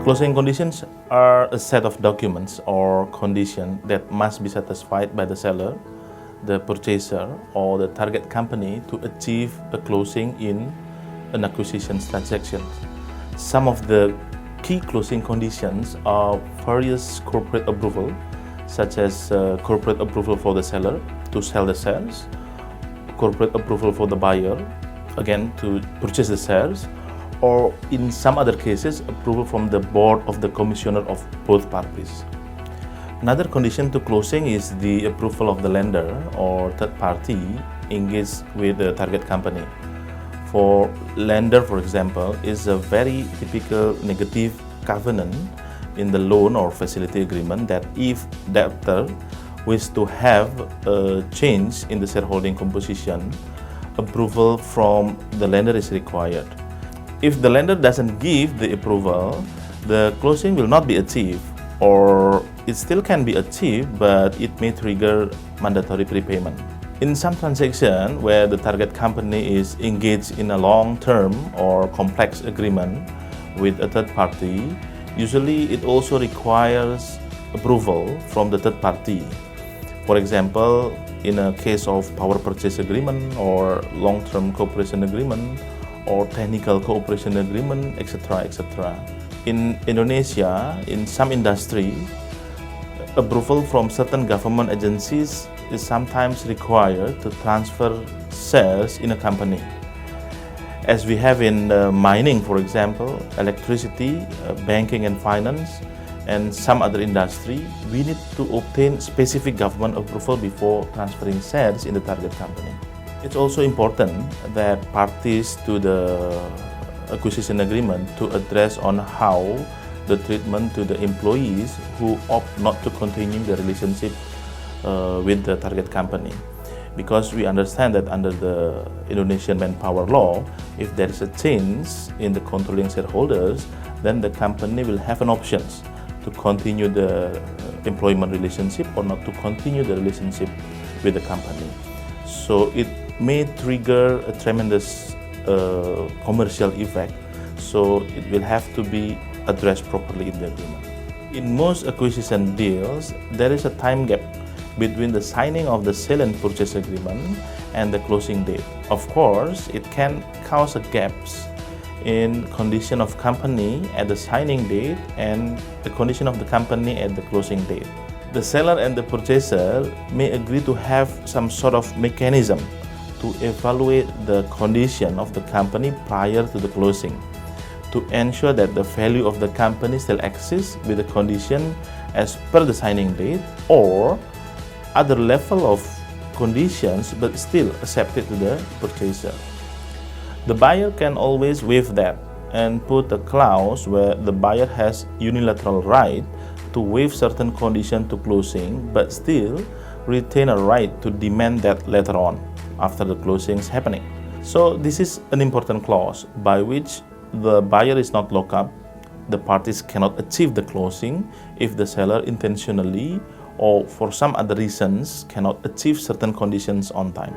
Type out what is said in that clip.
Closing conditions are a set of documents or conditions that must be satisfied by the seller, the purchaser, or the target company to achieve a closing in an acquisition transaction. Some of the key closing conditions are various corporate approval, such as corporate approval for the seller to sell the shares, corporate approval for the buyer, again to purchase the shares, or in some other cases, approval from the board of the commissioner of both parties. Another condition to closing is the approval of the lender or third party engaged with the target company. For lender, for example, is a very typical negative covenant in the loan or facility agreement that if debtor wishes to have a change in the shareholding composition, approval from the lender is required. If the lender doesn't give the approval, the closing will not be achieved, or it still can be achieved, but it may trigger mandatory prepayment. In some transactions where the target company is engaged in a long-term or complex agreement with a third party, usually it also requires approval from the third party. For example, in a case of power purchase agreement or long-term cooperation agreement, or technical cooperation agreement, etc., etc. In Indonesia, in some industry, approval from certain government agencies is sometimes required to transfer shares in a company. As we have in mining, for example, electricity, banking and finance, and some other industry, we need to obtain specific government approval before transferring shares in the target company. It's also important that parties to the acquisition agreement to address on how the treatment to the employees who opt not to continue the relationship with the target company. Because we understand that under the Indonesian manpower law, if there is a change in the controlling shareholders, then the company will have an option to continue the employment relationship or not to continue the relationship with the company. So it may trigger a tremendous commercial effect, so it will have to be addressed properly in the agreement. In most acquisition deals, there is a time gap between the signing of the sale and purchase agreement and the closing date. Of course, it can cause a gaps in condition of company at the signing date and the condition of the company at the closing date. The seller and the purchaser may agree to have some sort of mechanism to evaluate the condition of the company prior to the closing, to ensure that the value of the company still exists with the condition as per the signing date, or other level of conditions but still accepted to the purchaser. The buyer can always waive that and put a clause where the buyer has unilateral right to waive certain conditions to closing, but still retain a right to demand that later on after the closing is happening. So this is an important clause by which the buyer is not locked up. The parties cannot achieve the closing if the seller intentionally or for some other reasons cannot achieve certain conditions on time.